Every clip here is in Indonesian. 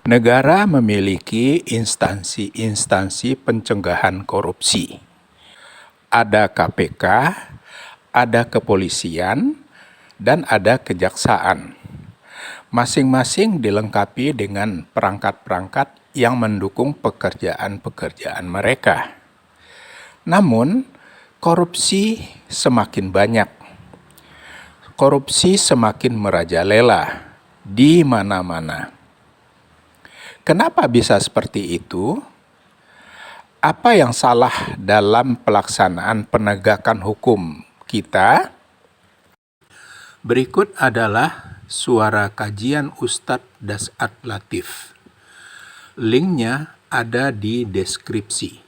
Negara memiliki instansi-instansi pencegahan korupsi. Ada KPK, ada kepolisian, dan ada kejaksaan. Masing-masing dilengkapi dengan perangkat-perangkat yang mendukung pekerjaan-pekerjaan mereka. Namun, korupsi semakin banyak. Korupsi semakin merajalela di mana-mana. Kenapa bisa seperti itu? Apa yang salah dalam pelaksanaan penegakan hukum kita? Berikut adalah suara kajian Ustadz Das'ad Latif. Linknya ada di deskripsi.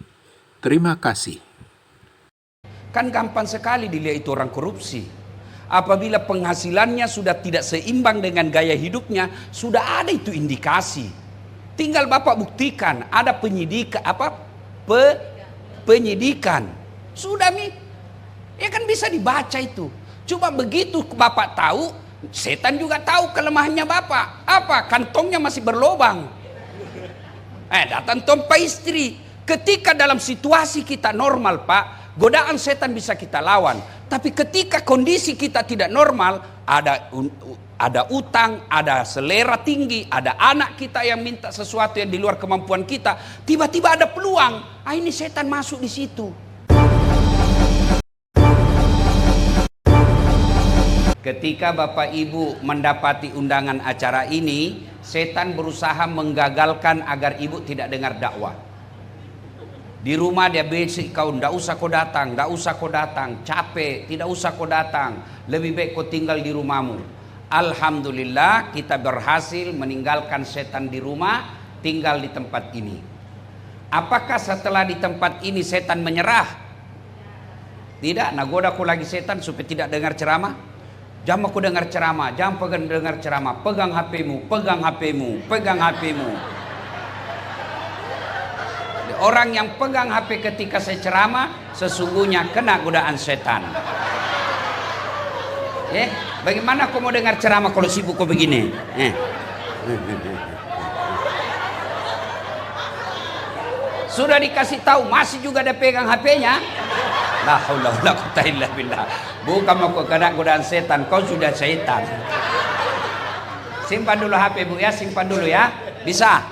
Terima kasih. Kan gampang sekali dilihat itu orang korupsi. Apabila penghasilannya sudah tidak seimbang dengan gaya hidupnya, sudah ada itu indikasi. Tinggal Bapak buktikan, ada penyidikan. Sudah ya kan bisa dibaca itu. Coba begitu Bapak tahu, setan juga tahu kelemahannya Bapak. Apa? Kantongnya masih berlobang. Datang tompa istri. Ketika dalam situasi kita normal Pak, godaan setan bisa kita lawan. Tapi ketika kondisi kita tidak normal, ada utang, ada selera tinggi, ada anak kita yang minta sesuatu yang di luar kemampuan kita, tiba-tiba ada peluang. Ini setan masuk di situ. Ketika Bapak Ibu mendapati undangan acara ini, setan berusaha menggagalkan agar Ibu tidak dengar dakwah. Di rumah dia basic kau, ndak usah kau datang, capek, tidak usah kau datang, lebih baik kau tinggal di rumahmu. Alhamdulillah kita berhasil meninggalkan setan di rumah, tinggal di tempat ini. Apakah setelah di tempat ini setan menyerah? Tidak, nagoda aku lagi setan supaya tidak dengar ceramah. Jangan aku dengar ceramah, jangan dengar ceramah, pegang HP-mu. Orang yang pegang HP ketika saya ceramah sesungguhnya kena godaan setan. Bagaimana kau mau dengar ceramah kalau sibuk kau begini? Sudah dikasih tahu masih juga ada pegang HP-nya. La haula wala quwata illa billah. Bukan mau kena godaan setan, kau sudah setan. Simpan dulu HP Bu ya, simpan dulu ya. Bisa?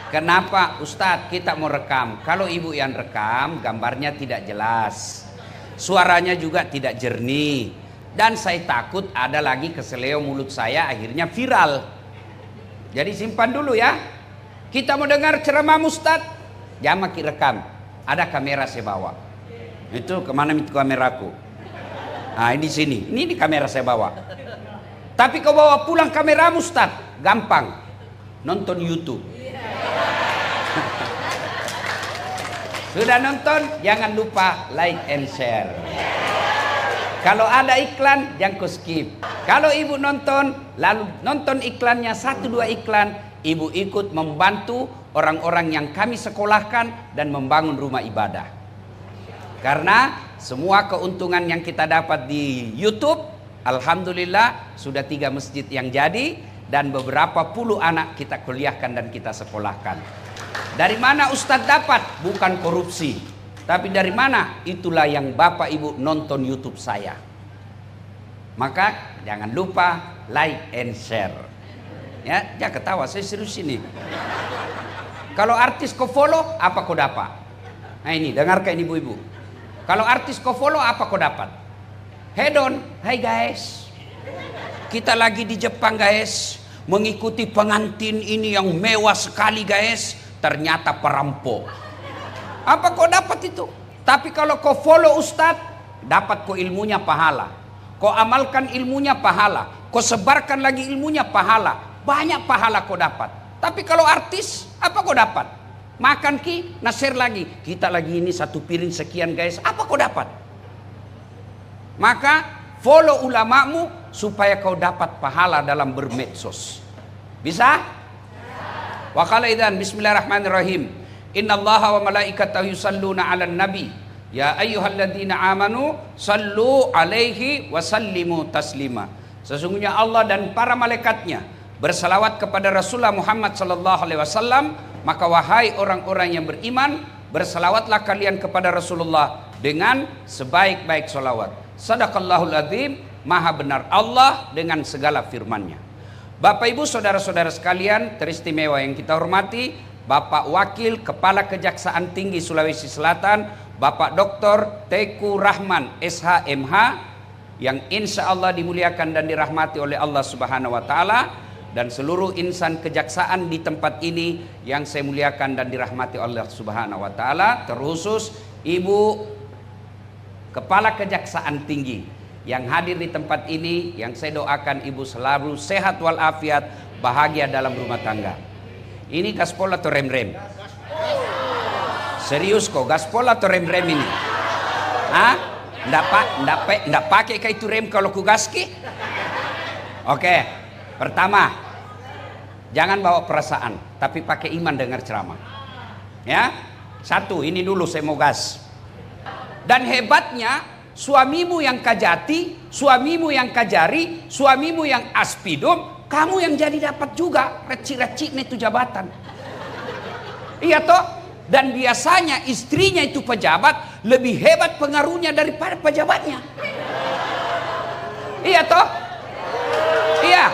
Kenapa Ustadz kita mau rekam? Kalau ibu yang rekam, gambarnya tidak jelas, suaranya juga tidak jernih, dan saya takut ada lagi keseleo mulut saya akhirnya viral. Jadi simpan dulu ya. Kita mau dengar ceramah Ustadz, jangan makin rekam. Ada kamera saya bawa. Itu kemana itu kameraku? Ini di sini. Ini di kamera saya bawa. Tapi kau bawa pulang kamera Ustadz, gampang. Nonton YouTube. Sudah nonton, jangan lupa like and share. Kalau ada iklan, jangan kau skip. Kalau ibu nonton, lalu nonton iklannya 1-2 iklan, ibu ikut membantu orang-orang yang kami sekolahkan dan membangun rumah ibadah. Karena semua keuntungan yang kita dapat di YouTube, alhamdulillah sudah 3 masjid yang jadi dan beberapa puluh anak kita kuliahkan dan kita sekolahkan. Dari mana Ustadz dapat? Bukan korupsi. Tapi dari mana? Itulah yang Bapak Ibu nonton YouTube saya. Maka jangan lupa like and share. Ya, jangan ketawa, saya serius ini. Kalau artis kau follow, apa kau dapat? Nah ini, dengarkan ibu-ibu. Kalau artis kau follow, apa kau dapat? Head on, hai guys. Kita lagi di Jepang guys. Mengikuti pengantin ini yang mewah sekali guys. Ternyata perampok. Apa kau dapat itu? Tapi kalau kau follow Ustadz, dapat kau ilmunya pahala. Kau amalkan ilmunya pahala. Kau sebarkan lagi ilmunya pahala. Banyak pahala kau dapat. Tapi kalau artis, apa kau dapat? Makan share lagi. Kita lagi ini 1 piring sekian guys. Apa kau dapat? Maka follow ulamamu supaya kau dapat pahala dalam bermedsos. Bisa? Wa qala idzan bismillahirrahmanirrahim. Innallaha wa malaikatahu yusalluna 'alan nabi. Ya ayyuhalladzina amanu sallu alaihi wa sallimu taslima. Sesungguhnya Allah dan para malaikatnya bersalawat kepada Rasulullah Muhammad sallallahu alaihi wasallam, maka wahai orang-orang yang beriman, bersalawatlah kalian kepada Rasulullah dengan sebaik-baik salawat. Sadaqallahul azim, maha benar Allah dengan segala firman-Nya. Bapak Ibu saudara-saudara sekalian teristimewa yang kita hormati, Bapak Wakil Kepala Kejaksaan Tinggi Sulawesi Selatan, Bapak Dr. Teku Rahman SHMH, yang insya Allah dimuliakan dan dirahmati oleh Allah Subhanahu wa Ta'ala, dan seluruh insan kejaksaan di tempat ini yang saya muliakan dan dirahmati oleh Allah Subhanahu wa Ta'ala, terkhusus Ibu Kepala Kejaksaan Tinggi yang hadir di tempat ini, yang saya doakan Ibu selalu sehat walafiat, bahagia dalam rumah tangga. Ini gaspol atau rem-rem? Serius kok, gaspol atau rem-rem ini? Hah? Nggak pakai kayak itu rem kalau ku gaski? Oke, pertama, jangan bawa perasaan, tapi pakai iman dengar ceramah. Ya, satu, ini dulu saya mau gas. Dan hebatnya, suamimu yang kajati, suamimu yang kajari, suamimu yang aspidum, kamu yang jadi dapat juga reci-reci itu jabatan. Iya toh? Dan biasanya istrinya itu pejabat, lebih hebat pengaruhnya daripada pejabatnya. Iya toh? Iya.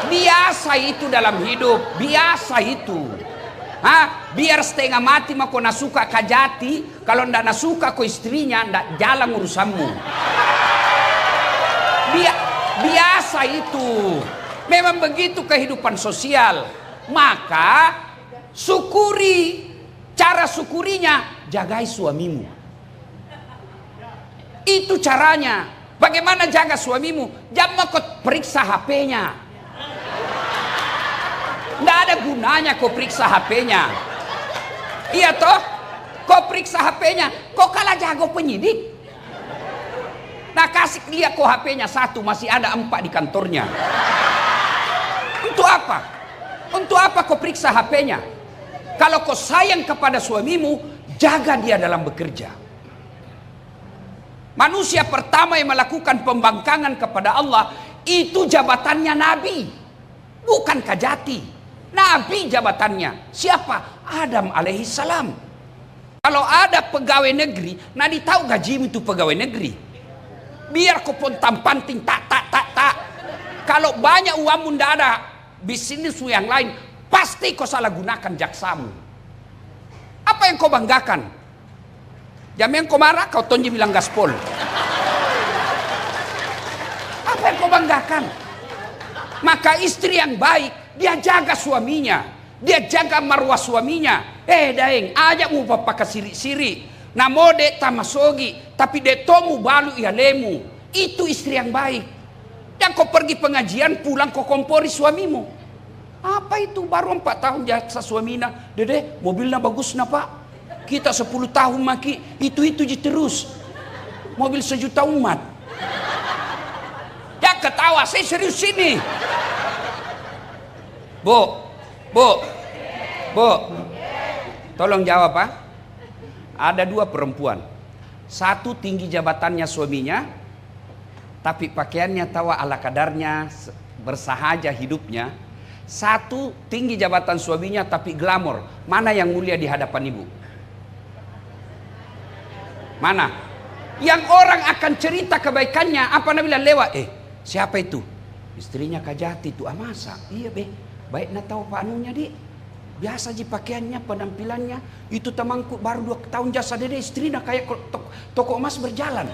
Biasa itu dalam hidup, biasa itu. Biar setengah mati mah kau nasuka kajati, kalau ndak nasuka kau istrinya ndak jalan urusanmu. Biasa itu. Memang begitu kehidupan sosial. Maka syukuri, cara syukurinya jagai suamimu. Itu caranya. Bagaimana jaga suamimu? Jangan kau periksa HP-nya. Nggak ada gunanya kau periksa HP-nya. Iya toh? Kau periksa HP-nya, kau kalah jago penyidik. Nah kasih lihat kau HP-nya satu, masih ada 4 di kantornya. Untuk apa? Untuk apa kau periksa HP-nya? Kalau kau sayang kepada suamimu, jaga dia dalam bekerja. Manusia pertama yang melakukan pembangkangan kepada Allah itu jabatannya Nabi, bukan kajati. Nabi jabatannya. Siapa? Adam alaihi salam. Kalau ada pegawai negeri, Nabi tahu gajimu itu pegawai negeri. Biar kau pun tampanting tak. Kalau banyak uangmu ndak ada bisnismu yang lain, pasti kau salah gunakan jaksamu. Apa yang kau banggakan? Jam yang kau marah, kau tonji bilang gaspol. Apa yang kau banggakan? Maka istri yang baik, dia jaga suaminya, dia jaga marwah suaminya. Daeng, ajak mu papa siri-siri. Namode tamasogi, tapi detomu balu ya lemu. Itu istri yang baik. Dan kau pergi pengajian, pulang kau kompori suamimu. Apa itu? Baru 4 tahun jasa suamina. Dede, mobilnya bagus na pak. Kita 10 tahun maki, itu terus. Mobil 1 juta umat. Ya ketawa, saya serius sini. Bu, tolong jawab pak. Ada 2 perempuan. Satu tinggi jabatannya suaminya, tapi pakaiannya tawa ala kadarnya, bersahaja hidupnya. Satu tinggi jabatan suaminya tapi glamor. Mana yang mulia di hadapan ibu? Mana? Yang orang akan cerita kebaikannya, apa namanya lewat? Siapa itu? Istrinya kajati itu. Masa? Iya be. Baik na tahu pak anunya di. Biasa ji pakaiannya, penampilannya. Itu temanku baru 2 tahun jasa dede, istrinya kayak toko emas berjalan.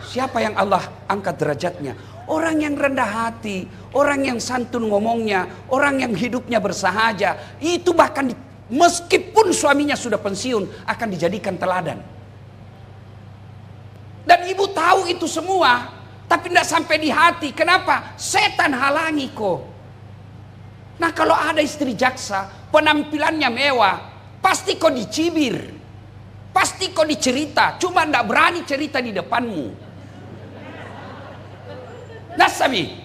Siapa yang Allah angkat derajatnya? Orang yang rendah hati, orang yang santun ngomongnya, orang yang hidupnya bersahaja. Itu bahkan meskipun suaminya sudah pensiun akan dijadikan teladan. Dan ibu tahu itu semua, tapi tidak sampai di hati. Kenapa? Setan halangi kok. Nah kalau ada istri jaksa, penampilannya mewah, pasti kau dicibir, pasti kau dicerita, cuma tidak berani cerita di depanmu. Nasabi,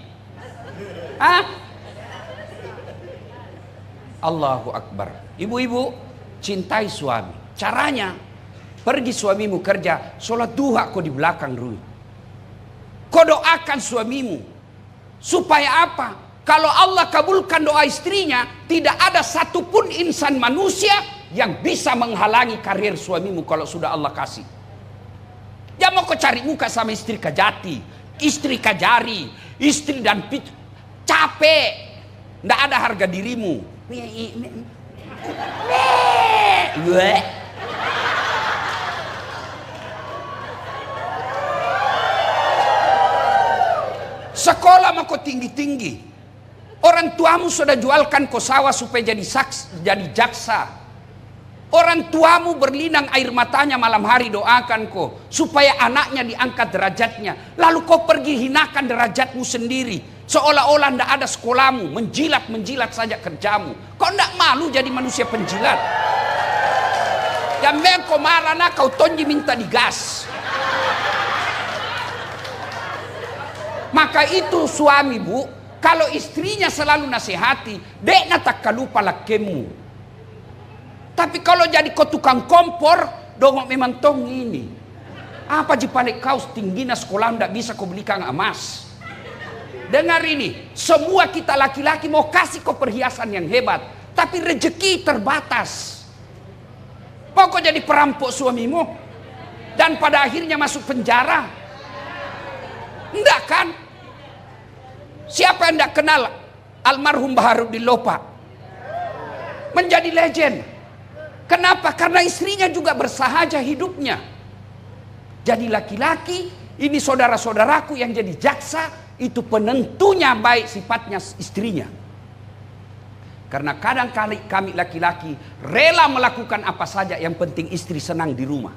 Allahu Akbar. Ibu-ibu cintai suami. Caranya, pergi suamimu kerja, sholat duha kau di belakang dulu. Kau doakan suamimu. Supaya apa? Kalau Allah kabulkan doa istrinya, tidak ada satupun insan manusia yang bisa menghalangi karir suamimu kalau sudah Allah kasih. Jangan mau kau cari muka sama istri kajati, istri kajari, istri dan capek. Tidak ada harga dirimu. Sekolah mau kau tinggi-tinggi. Orang tuamu sudah jualkan kau sawah supaya jadi jaksa. Orang tuamu berlinang air matanya malam hari doakan kau supaya anaknya diangkat derajatnya. Lalu kau pergi hinakan derajatmu sendiri. Seolah-olah tidak ada sekolahmu. Menjilat-menjilat saja kerjamu. Kau tidak malu jadi manusia penjilat? Yang kau marah nak kau tonji minta digas. Maka itu suami bu, kalau istrinya selalu nasihati, dek tak kalupa lakemu. Tapi kalau jadi kau tukang kompor, dongok memang tong ini. Apa jipalik kau tingginya sekolah tidak bisa kau belikan emas. Dengar ini, semua kita laki-laki mau kasih kau perhiasan yang hebat, tapi rezeki terbatas. Mau kau jadi perampok suamimu dan pada akhirnya masuk penjara? Enggak kan? Siapa yang enggak kenal almarhum Baharudin Lopa? Menjadi legend. Kenapa? Karena istrinya juga bersahaja hidupnya. Jadi laki-laki, ini saudara-saudaraku yang jadi jaksa, itu penentunya baik sifatnya istrinya. Karena kadang-kali kami laki-laki rela melakukan apa saja yang penting istri senang di rumah.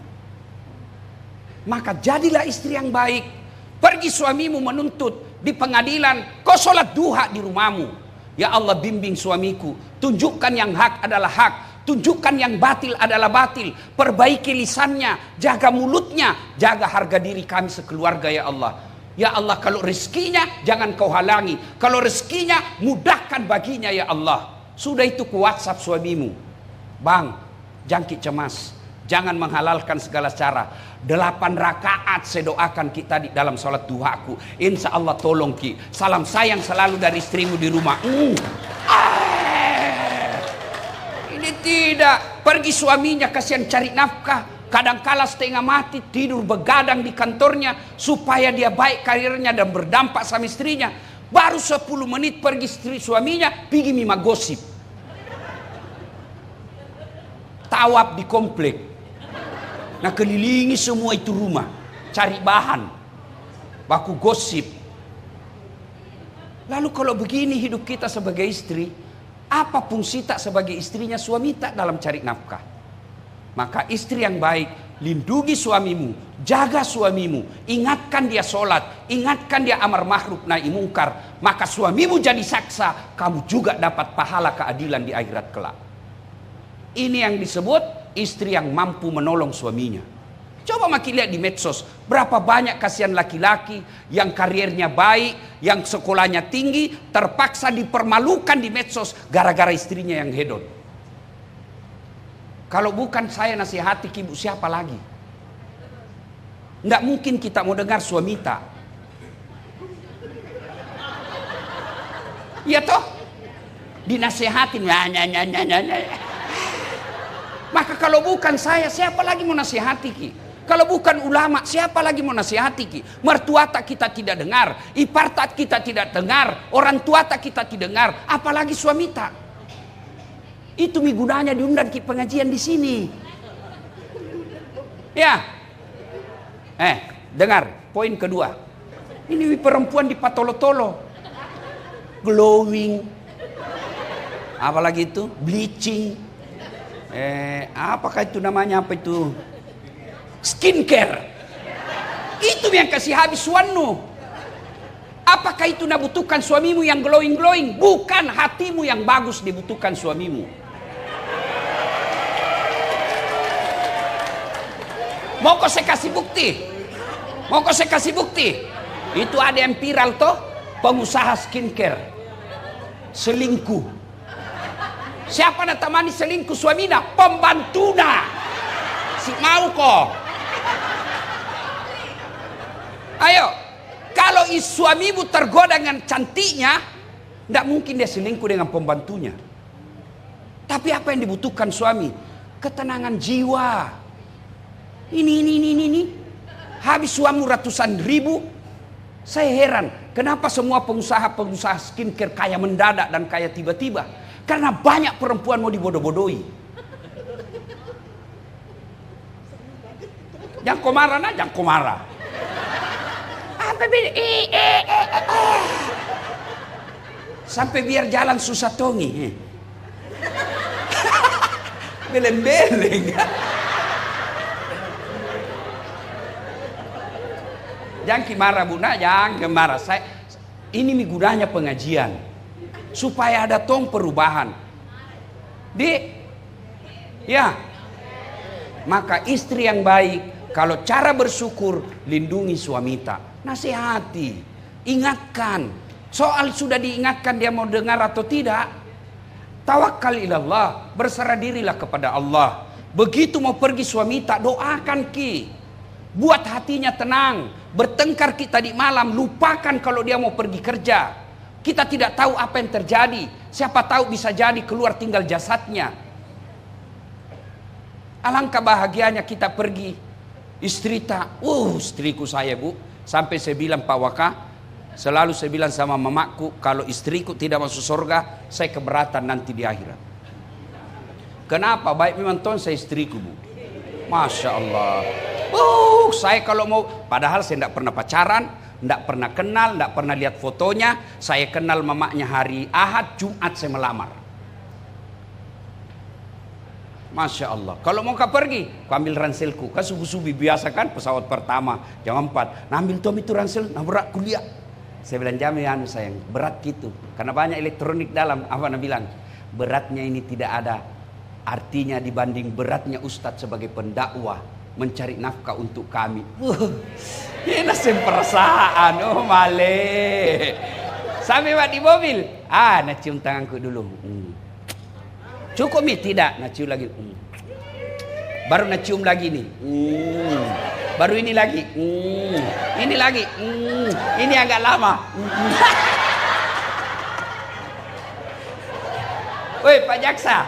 Maka jadilah istri yang baik. Pergi suamimu menuntut di pengadilan, kau sholat duha di rumahmu. Ya Allah bimbing suamiku, tunjukkan yang hak adalah hak, tunjukkan yang batil adalah batil. Perbaiki lisannya, jaga mulutnya, jaga harga diri kami sekeluarga ya Allah. Ya Allah kalau rezekinya jangan kau halangi, kalau rezekinya mudahkan baginya ya Allah. Sudah itu ku WhatsApp suamimu, bang jangkit cemas, jangan menghalalkan segala cara. 8 rakaat saya doakan kita di dalam sholat duhaku. Insya Allah tolong ki. Salam sayang selalu dari istrimu di rumah. Ini tidak. Pergi suaminya kasihan cari nafkah. Kadangkala setengah mati tidur begadang di kantornya supaya dia baik karirnya dan berdampak sama istrinya. Baru 10 menit pergi istri suaminya pergi mima gosip. Tawaf di komplek. Nah kelilingi semua itu rumah, cari bahan, baku gosip. Lalu kalau begini hidup kita sebagai istri, apa fungsi tak sebagai istrinya suami tak dalam cari nafkah? Maka istri yang baik, lindungi suamimu, jaga suamimu, ingatkan dia sholat, ingatkan dia amar ma'ruf nahi mungkar. Maka suamimu jadi saksa, kamu juga dapat pahala keadilan di akhirat kelak. Ini yang disebut istri yang mampu menolong suaminya. Coba makin lihat di medsos, berapa banyak kasihan laki-laki yang karirnya baik, yang sekolahnya tinggi, terpaksa dipermalukan di medsos gara-gara istrinya yang hedon. Kalau bukan saya nasihati ibu siapa lagi? Nggak mungkin kita mau dengar suami tak. Iya toh? Dinasihatin. Maka kalau bukan saya, siapa lagi mau nasihati ki? Kalau bukan ulama, siapa lagi mau nasihati ki? Mertua tak kita tidak dengar, ipar tak kita tidak dengar, orang tua tak kita tidak dengar, apalagi suami tak. Itu gunanya diundang ki pengajian di sini. Ya. Dengar, poin kedua. Ini perempuan di patolo-tolo. Glowing. Apalagi itu? Bleaching. Apakah itu namanya apa itu? Skincare. Itu yang kasih habis suanu. Apakah itu nabutuhkan suamimu yang glowing-glowing? Bukan, hatimu yang bagus dibutuhkan suamimu. Mau kau saya kasih bukti? Mau kau saya kasih bukti? Itu ada yang viral toh, pengusaha skincare selingkuh. Siapa nak temani selingkuh suaminya? Pembantuna. Si mau kok. Ayo, Kalau suamimu tergoda dengan cantiknya, tidak mungkin dia selingkuh dengan pembantunya. Tapi apa yang dibutuhkan suami? Ketenangan jiwa. Ini. Habis suamimu ratusan ribu. Saya heran, kenapa semua pengusaha skincare kaya mendadak dan kaya tiba-tiba? Karena banyak perempuan mau dibodoh-bodohi. Jangan kau marah, jangan kau marah. Apa beda? Sampai biar jalan susah tongi. Beleng-beleng. Jangan marah Bu, jangan marah. Ini gunanya pengajian. Supaya ada tong perubahan. Ya. Maka istri yang baik, kalau cara bersyukur, lindungi suamita. Nasihati, ingatkan. Soal sudah diingatkan dia mau dengar atau tidak. Tawakal ilallah, berserah dirilah kepada Allah. Begitu mau pergi suamita, doakan ki. Buat hatinya tenang. Bertengkar kita di malam, lupakan kalau dia mau pergi kerja. Kita tidak tahu apa yang terjadi. Siapa tahu bisa jadi keluar tinggal jasadnya. Alangkah bahagianya kita pergi. Istri tak, istriku saya Bu. Sampai saya bilang Pak Waka, selalu saya bilang sama mamaku, kalau istriku tidak masuk surga, saya keberatan nanti di akhirat. Kenapa? Baik memang tuan saya istriku Bu. Masya Allah. Saya kalau mau, padahal saya tidak pernah pacaran, tidak pernah kenal, tidak pernah lihat fotonya. Saya kenal mamanya hari Ahad, Jumat saya melamar. Masya Allah. Kalau mau kau pergi, kau ambil ranselku. Kan subuh-subuh biasa kan, pesawat pertama jam 4. Nah ambil Tom itu ransel, nah berat kuliah. Saya bilang jangan sayang, berat gitu. Karena banyak elektronik dalam. Apa nak bilang? Beratnya ini tidak ada artinya dibanding beratnya Ustadz sebagai pendakwah mencari nafkah untuk kami. Ini nasib perasaan, male. Sampai di mobil, nak cium tanganku dulu. Cukup mi? Tidak, nak cium lagi. Baru nak cium lagi nih. Baru ini lagi. Ini lagi. Ini agak lama. Woi Pak Jaksa,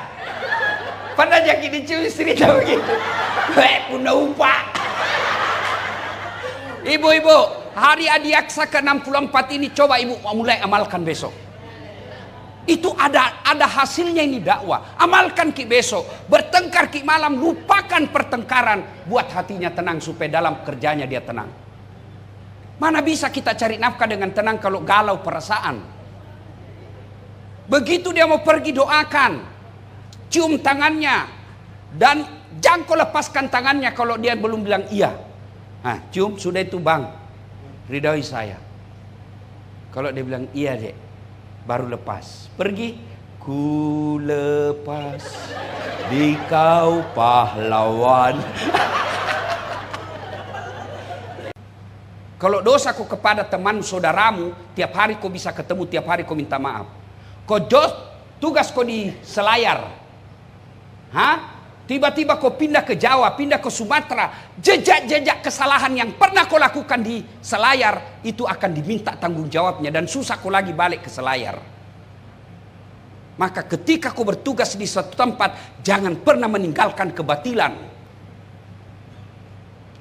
pada jadi dicium istri tahu begitu. Punya upah. Ibu-ibu, hari Adiaksa ke-64 ini coba ibu mulai amalkan besok. Itu ada hasilnya ini dakwah. Amalkan ki besok. Bertengkar ki malam, lupakan pertengkaran. Buat hatinya tenang supaya dalam kerjanya dia tenang. Mana bisa kita cari nafkah dengan tenang kalau galau perasaan. Begitu dia mau pergi doakan. Cium tangannya. Dan jangan kau lepaskan tangannya kalau dia belum bilang iya. Cium sudah itu bang. Ridhoi saya. Kalau dia bilang iya dek, baru lepas. Pergi. Ku lepas di kau pahlawan. Kalau dosaku kepada teman saudaramu, tiap hari kau bisa ketemu, tiap hari kau minta maaf. Tugas kau di Selayar. Tiba-tiba kau pindah ke Jawa, pindah ke Sumatera. Jejak-jejak kesalahan yang pernah kau lakukan di Selayar, itu akan diminta tanggung jawabnya. Dan susah kau lagi balik ke Selayar. Maka ketika kau bertugas di suatu tempat, jangan pernah meninggalkan kebatilan.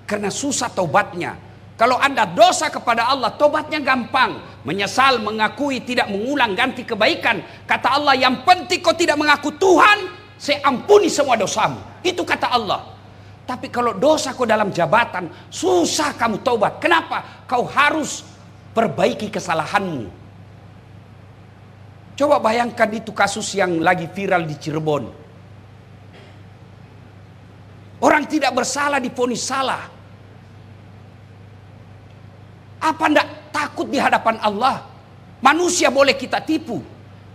Karena susah taubatnya. Kalau anda dosa kepada Allah, tobatnya gampang. Menyesal, mengakui, tidak mengulang, ganti kebaikan. Kata Allah, yang penting kau tidak mengaku Tuhan, saya ampuni semua dosamu. Itu kata Allah. Tapi kalau dosa kau dalam jabatan, susah kamu taubat. Kenapa? Kau harus perbaiki kesalahanmu. Coba bayangkan itu kasus yang lagi viral di Cirebon. Orang tidak bersalah divonis salah. Apa ndak takut di hadapan Allah? Manusia boleh kita tipu.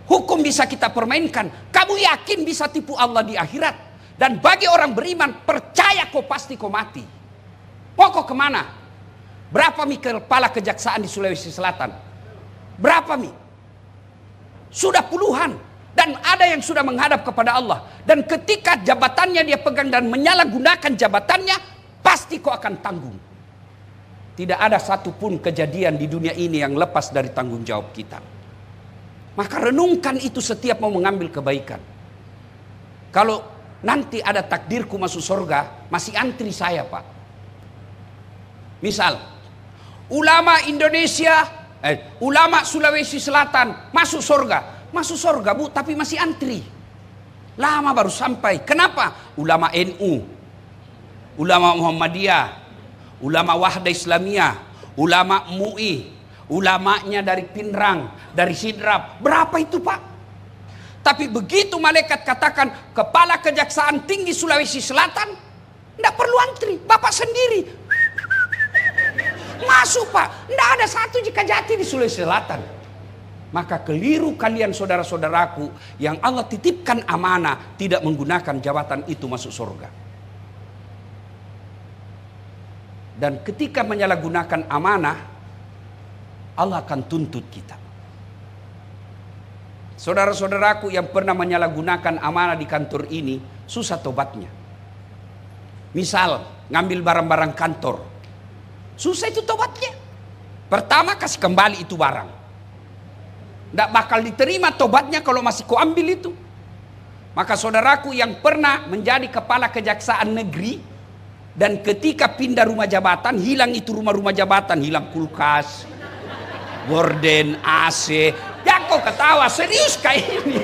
Hukum bisa kita permainkan. Kamu yakin bisa tipu Allah di akhirat? Dan bagi orang beriman, percaya kau pasti kau mati. Mau kau kemana? Berapa mi kepala kejaksaan di Sulawesi Selatan? Berapa mi? Sudah puluhan. Dan ada yang sudah menghadap kepada Allah. Dan ketika jabatannya dia pegang dan menyalahgunakan jabatannya, pasti kau akan tanggung. Tidak ada satupun kejadian di dunia ini yang lepas dari tanggung jawab kita. Maka renungkan itu setiap mau mengambil kebaikan. Kalau nanti ada takdirku masuk surga, masih antri saya, Pak. Misal, ulama Indonesia, ulama Sulawesi Selatan masuk surga. Masuk surga, Bu, tapi masih antri. Lama baru sampai. Kenapa? Ulama NU, ulama Muhammadiyah, ulama Wahda Islamiyah, ulama MUI, ulamanya dari Pinrang, dari Sidrap. Berapa itu, Pak? Tapi begitu malaikat katakan kepala kejaksaan tinggi Sulawesi Selatan, tidak perlu antri, Bapak sendiri masuk, Pak. Tidak ada satu jika jati di Sulawesi Selatan. Maka keliru kalian saudara-saudaraku yang Allah titipkan amanah tidak menggunakan jabatan itu masuk surga. Dan ketika menyalahgunakan amanah, Allah akan tuntut kita. Saudara-saudaraku yang pernah menyalahgunakan amanah di kantor ini, susah tobatnya. Misal, ngambil barang-barang kantor. Susah itu tobatnya. Pertama, kasih kembali itu barang. Tidak bakal diterima tobatnya kalau masih kau ambil itu. Maka saudaraku yang pernah menjadi kepala kejaksaan negeri, dan ketika pindah rumah jabatan, hilang itu rumah-rumah jabatan. Hilang kulkas, gorden, AC. Ya kau ketawa, serius kayak ini.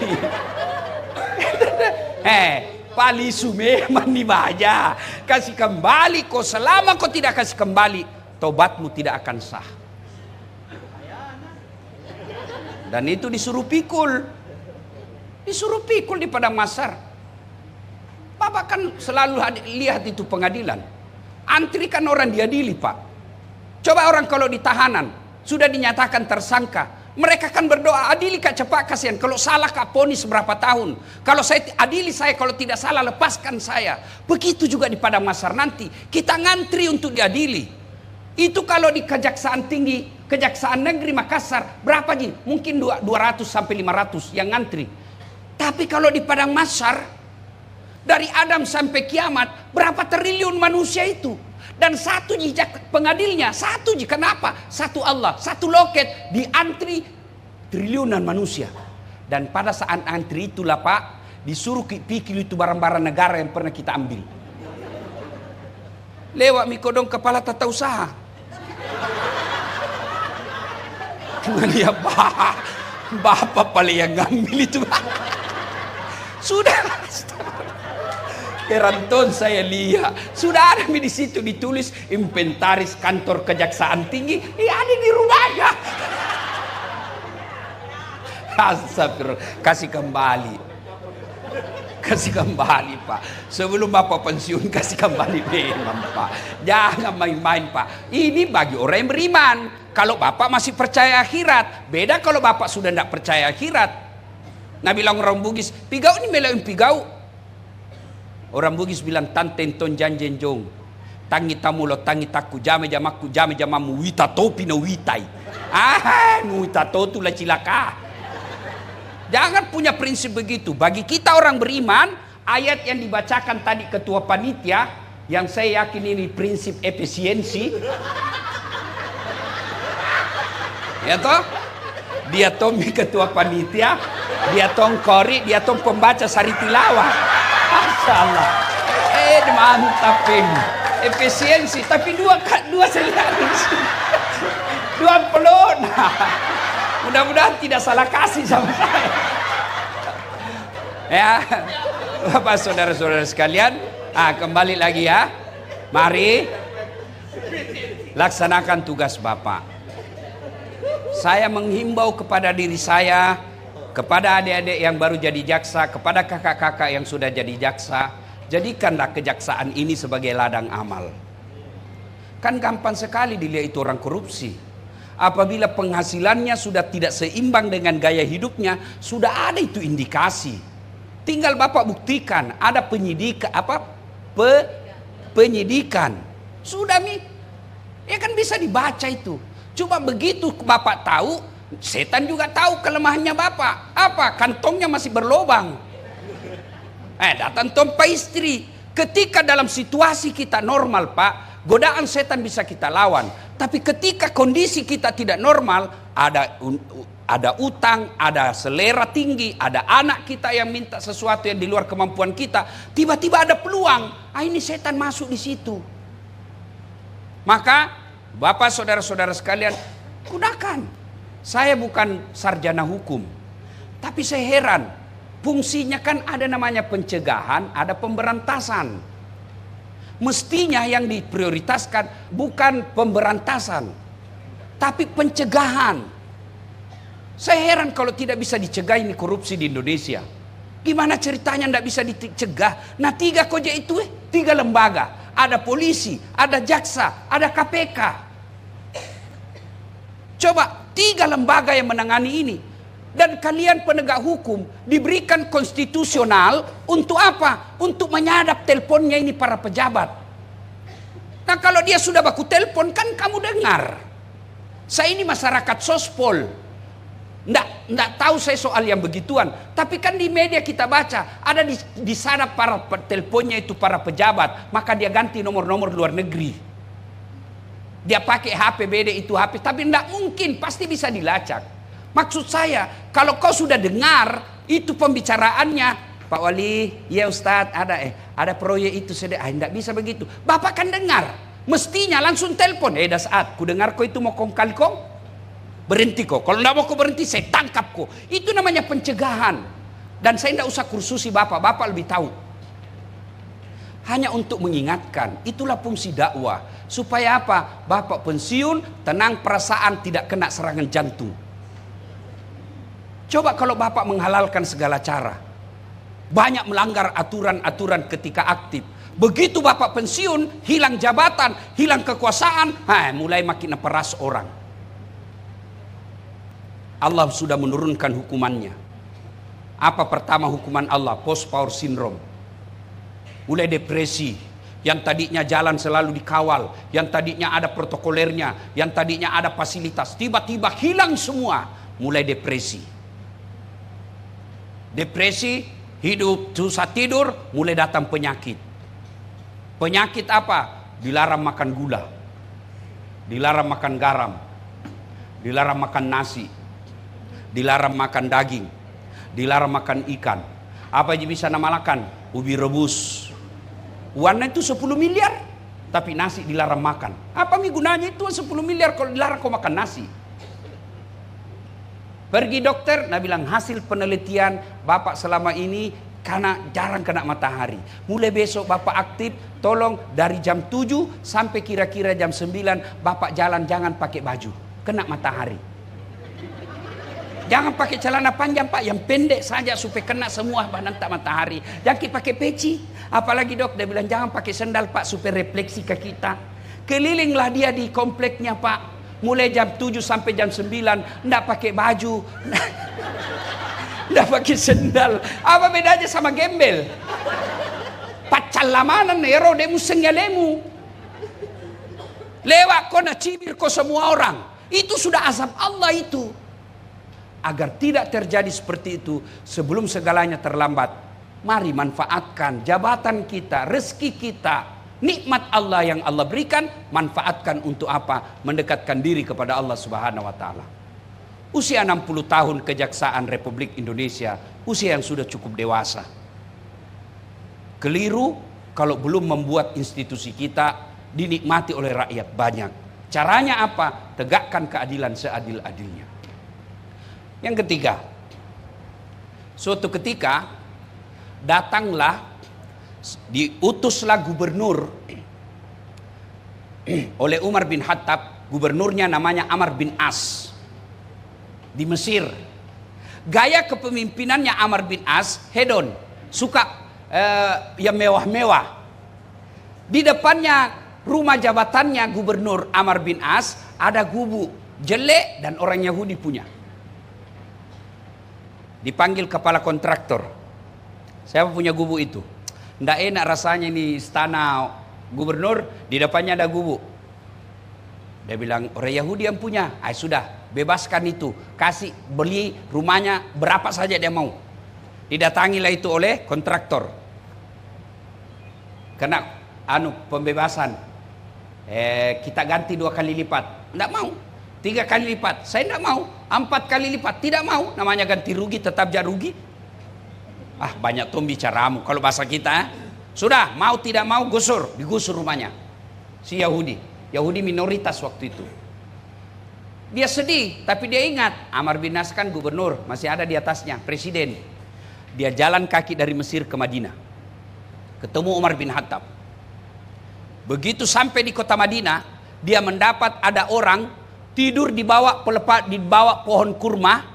Palisu memang dibaca. Kasih kembali kau, selama kau tidak kasih kembali, tobatmu tidak akan sah. Dan itu disuruh pikul. Disuruh pikul di Padang Masar. Bapak kan selalu lihat itu pengadilan. Antri kan orang diadili, Pak. Coba orang kalau di tahanan sudah dinyatakan tersangka, mereka kan berdoa, adili Kak cepat, kasihan. Kalau salah Kak ponis berapa tahun. Kalau saya adili saya, kalau tidak salah lepaskan saya. Begitu juga di Padang Masar nanti. Kita ngantri untuk diadili. Itu kalau di Kejaksaan Tinggi, Kejaksaan Negeri Makassar, berapa Ji? Mungkin 200 sampai 500 yang ngantri. Tapi kalau di Padang Masar, dari Adam sampai kiamat, berapa triliun manusia itu? Dan satu jejak pengadilnya, satu jejak. Kenapa? Satu Allah, satu loket, diantri triliunan manusia. Dan pada saat antri itulah, Pak, disuruh pikir itu barang-barang negara yang pernah kita ambil. Lewat mikodong kepala tata usaha. Lihat bapak paling yang ngambil itu. Sudah. Keranton saya lihat. Sudah ada di situ ditulis inventaris kantor kejaksaan tinggi. Ada di rumahnya. Astagfirullah. Kasih kembali. Kasih kembali, Pak. Sebelum Bapak pensiun, kasih kembali memang, Pak. Jangan main-main, Pak. Ini bagi orang yang beriman. Kalau Bapak masih percaya akhirat. Beda kalau Bapak sudah tidak percaya akhirat. Nah bilang orang Bugis, pigau ini melawan pigau. Orang Bugis bilang, tantenton janjenjong. Tangi tamulo, tangi taku, jame jamaku, jame jamamu, wita topi na witai. Wita totu lah cilaka. Jangan punya prinsip begitu. Bagi kita orang beriman, ayat yang dibacakan tadi ketua panitia, yang saya yakin ini prinsip efisiensi. Ya toh? Dia Tommy ketua panitia, dia Tom Kori, dia Tom pembaca sari tilawah. Masyaallah. Mantap ini. Efisiensi, tapi dua selaras. Dua pelona. Mudah-mudahan tidak salah kasih sama saya. Ya, Bapak saudara-saudara sekalian, kembali lagi ya. Mari laksanakan tugas Bapak. Saya menghimbau kepada diri saya, kepada adik-adik yang baru jadi jaksa, kepada kakak-kakak yang sudah jadi jaksa, jadikanlah kejaksaan ini sebagai ladang amal. Kan gampang sekali dilihat itu orang korupsi. Apabila penghasilannya sudah tidak seimbang dengan gaya hidupnya, sudah ada itu indikasi. Tinggal Bapak buktikan, ada penyidikan. Sudah ya kan bisa dibaca itu. Coba begitu Bapak tahu, setan juga tahu kelemahannya Bapak. Apa? Kantongnya masih berlobang. Datang tompa istri. Ketika dalam situasi kita normal, Pak, godaan setan bisa kita lawan. Tapi ketika kondisi kita tidak normal, ada utang, ada selera tinggi, ada anak kita yang minta sesuatu yang di luar kemampuan kita, tiba-tiba ada peluang, ini setan masuk di situ. Maka Bapak saudara-saudara sekalian, gunakan. Saya bukan sarjana hukum, tapi saya heran, fungsinya kan ada namanya pencegahan, ada pemberantasan. Mestinya yang diprioritaskan bukan pemberantasan, tapi pencegahan. Saya heran kalau tidak bisa dicegah ini korupsi di Indonesia. Gimana ceritanya tidak bisa dicegah? Nah 3 koja itu 3 lembaga. Ada polisi, ada jaksa, ada KPK. Coba 3 lembaga yang menangani ini. Dan kalian penegak hukum diberikan konstitusional untuk apa? Untuk menyadap teleponnya ini para pejabat. Nah kalau dia sudah baku telepon kan kamu dengar. Saya ini masyarakat sospol. Nggak tahu saya soal yang begituan. Tapi kan di media kita baca. Ada di sana para teleponnya itu para pejabat. Maka dia ganti nomor-nomor luar negeri. Dia pakai HP beda itu HP. Tapi nggak mungkin. Pasti bisa dilacak. Maksud saya. Kalau kau sudah dengar. Itu pembicaraannya. Pak Wali. Ya Ustadz. Ada proyek itu. Nggak bisa begitu. Bapak kan dengar. Mestinya langsung telepon. Dasaat. Ku dengar kau itu mau kong kali kong. Berhenti kok. Kalau tidak mau kau berhenti, saya tangkap kok. Itu namanya pencegahan. Dan saya tidak usah kursusi Bapak. Bapak lebih tahu. Hanya untuk mengingatkan. Itulah fungsi dakwah. Supaya apa? Bapak pensiun, tenang perasaan, tidak kena serangan jantung. Coba kalau Bapak menghalalkan segala cara. Banyak melanggar aturan-aturan ketika aktif. Begitu Bapak pensiun, hilang jabatan, hilang kekuasaan, mulai makin peras orang. Allah sudah menurunkan hukumannya. Apa pertama hukuman Allah? Post power syndrome. Mulai depresi. Yang tadinya jalan selalu dikawal. Yang tadinya ada protokolernya. Yang tadinya ada fasilitas. Tiba-tiba hilang semua. Mulai depresi. Depresi, hidup susah tidur, mulai datang penyakit. Penyakit apa? Dilarang makan gula. Dilarang makan garam. Dilarang makan nasi. Dilarang makan daging. Dilarang makan ikan. Apa yang bisa nama makan? Ubi rebus. Uangnya itu 10 miliar. Tapi nasi dilarang makan. Apa gunanya itu 10 miliar kalau dilarang kau makan nasi? Pergi dokter, nah bilang hasil penelitian Bapak selama ini karena jarang kena matahari. Mulai besok Bapak aktif, tolong dari jam 7 sampai kira-kira jam 9 Bapak jalan jangan pakai baju. Kena matahari. Jangan pakai celana panjang Pak, yang pendek saja supaya kena semua bahan tak matahari. Jangan pakai peci. Apalagi dok, dia bilang jangan pakai sandal Pak supaya refleksi ke kita. Kelilinglah dia di kompleknya Pak. Mulai jam 7 sampai jam 9 ndak pakai baju. Ndak pakai sandal. Apa bedanya sama gembel? Pacal lamanan ero demu sengalemu. Lewat kau nak cibir kau semua orang. Itu sudah azab Allah itu. Agar tidak terjadi seperti itu sebelum segalanya terlambat. Mari manfaatkan jabatan kita, rezeki kita, nikmat Allah yang Allah berikan, manfaatkan untuk apa? Mendekatkan diri kepada Allah Subhanahu wa taala. Usia 60 tahun Kejaksaan Republik Indonesia, usia yang sudah cukup dewasa. Keliru kalau belum membuat institusi kita dinikmati oleh rakyat banyak. Caranya apa? Tegakkan keadilan seadil-adilnya. Yang ketiga, suatu ketika datanglah, diutuslah gubernur oleh Umar bin Khattab. Gubernurnya namanya Amr bin As di Mesir. Gaya kepemimpinannya Amr bin As hedon, suka yang mewah-mewah. Di depannya rumah jabatannya gubernur Amr bin As ada gubuk jelek dan orang Yahudi punya. Dipanggil kepala kontraktor. Siapa punya gubuk itu? Nggak enak rasanya ini istana gubernur, di depannya ada gubuk. Dia bilang, orang Yahudi yang punya. Sudah, bebaskan itu. Kasih, beli rumahnya berapa saja dia mau. Didatangilah itu oleh kontraktor. Kena pembebasan. Kita ganti 2 kali lipat. Tidak mau. 3 kali lipat. Saya tidak mau. 4 kali lipat. Tidak mau. Namanya ganti rugi, tetap jadi rugi. Banyak tuh bicaramu. Kalau bahasa kita, sudah mau tidak mau gusur. Digusur rumahnya. Si Yahudi. Yahudi minoritas waktu itu. Dia sedih, tapi dia ingat Amr bin As kan gubernur, masih ada di atasnya, presiden. Dia jalan kaki dari Mesir ke Madinah. Ketemu Umar bin Khattab. Begitu sampai di kota Madinah, dia mendapat ada orang tidur di bawah pohon kurma.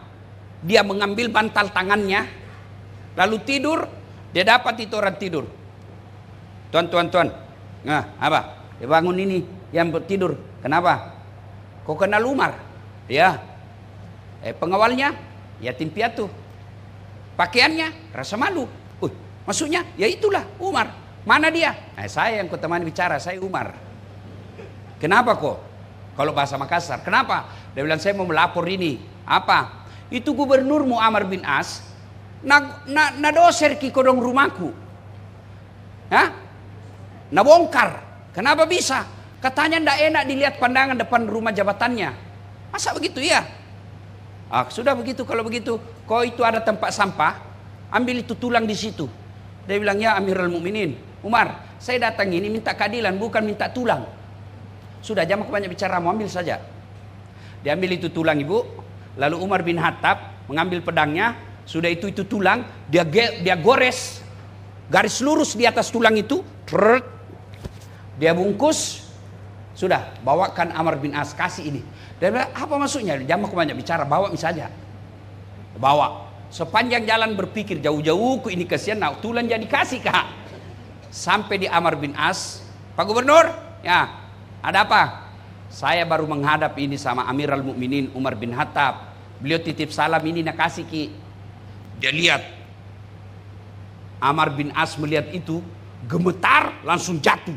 Dia mengambil bantal tangannya, lalu tidur. Dia dapat itu orang tidur. Tuan. Nah, apa? Dia bangun ini yang tidur. Kenapa? Kau kenal Umar? Ya. Pengawalnya yatim piatu. Pakaiannya rasa malu. Maksudnya ya itulah Umar. Mana dia? Saya yang kau temani bicara, saya Umar. Kenapa kok? Kalau bahasa Makassar, kenapa? Dia bilang saya mau melapor ini. Apa? Itu gubernurmu Amr bin As na doser ki kodong rumahku. Na bongkar. Kenapa bisa? Katanya ndak enak dilihat pandangan depan rumah jabatannya. Masa begitu ya? Sudah begitu, kalau begitu, kau itu ada tempat sampah, ambil itu tulang di situ. Dia bilang, ya Amirul Mukminin, Umar, saya datang ini minta keadilan, bukan minta tulang. Sudah, jangan banyak bicara, mau ambil saja. Dia ambil itu tulang ibu, lalu Umar bin Khattab mengambil pedangnya, sudah itu tulang, dia gores, garis lurus di atas tulang itu, dia bungkus. Sudah, bawakan Amr bin As, kasih ini. Dia bilang, apa maksudnya? Jangan banyak bicara, bawa saja. Bawa. Sepanjang jalan berpikir, jauh-jauh ini kasihan, tulang jadi kasih kak. Sampai di Amr bin As, Pak Gubernur, ya, ada apa? Saya baru menghadap ini sama Amirul Mukminin Umar bin Khattab. Beliau titip salam ini nak kasih ki. Dia lihat. Amr bin As melihat itu, gemetar, langsung jatuh.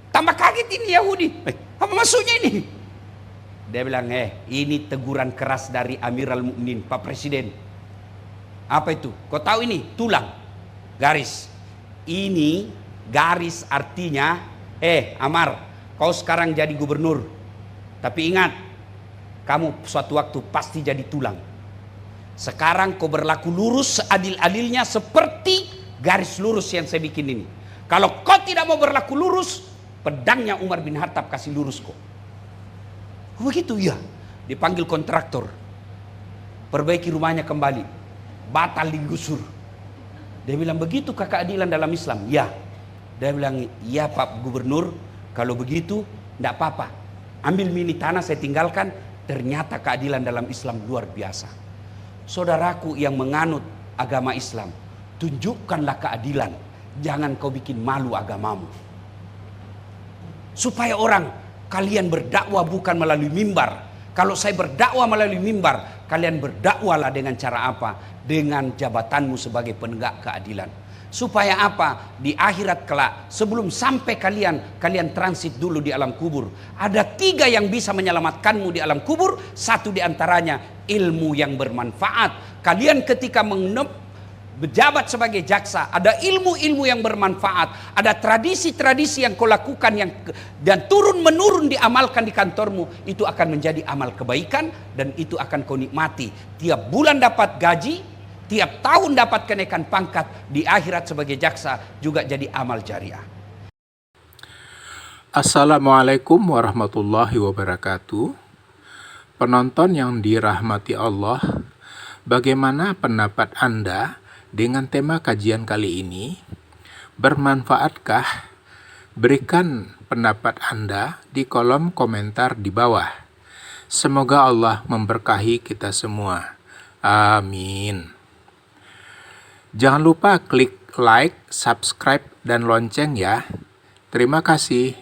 Tambah kaget ini Yahudi. Apa maksudnya ini? Dia bilang, ini teguran keras dari Amirul Mukminin, Pak Presiden. Apa itu? Kau tahu ini? Tulang. Garis. Ini garis artinya, Amar, kau sekarang jadi gubernur. Tapi ingat, kamu suatu waktu pasti jadi tulang. Sekarang kau berlaku lurus seadil-adilnya seperti garis lurus yang saya bikin ini. Kalau kau tidak mau berlaku lurus, pedangnya Umar bin Khattab kasih lurus kok. Begitu ya. Dipanggil kontraktor. Perbaiki rumahnya kembali. Batal digusur. Dia bilang, begitu keadilan dalam Islam? Ya. Dia bilang, iya Pak Gubernur, kalau begitu tidak apa-apa. Ambil mini tanah saya tinggalkan. Ternyata keadilan dalam Islam luar biasa. Saudaraku yang menganut agama Islam, tunjukkanlah keadilan. Jangan kau bikin malu agamamu. Supaya orang, kalian berdakwah bukan melalui mimbar. Kalau saya berdakwah melalui mimbar, kalian berdakwahlah dengan cara apa? Dengan jabatanmu sebagai penegak keadilan. Supaya apa? Di akhirat kelak, sebelum sampai kalian transit dulu di alam kubur. Ada 3 yang bisa menyelamatkanmu di alam kubur. 1 diantaranya ilmu yang bermanfaat. Kalian ketika berjabat sebagai jaksa, ada ilmu-ilmu yang bermanfaat, ada tradisi-tradisi yang kau lakukan dan turun-menurun diamalkan di kantormu, itu akan menjadi amal kebaikan dan itu akan kau nikmati. Tiap bulan dapat gaji, tiap tahun dapat kenaikan pangkat, di akhirat sebagai jaksa juga jadi amal jariah. Assalamualaikum warahmatullahi wabarakatuh. Penonton yang dirahmati Allah, bagaimana pendapat Anda dengan tema kajian kali ini? Bermanfaatkah? Berikan pendapat Anda di kolom komentar di bawah. Semoga Allah memberkahi kita semua. Amin. Jangan lupa klik like, subscribe, dan lonceng ya. Terima kasih.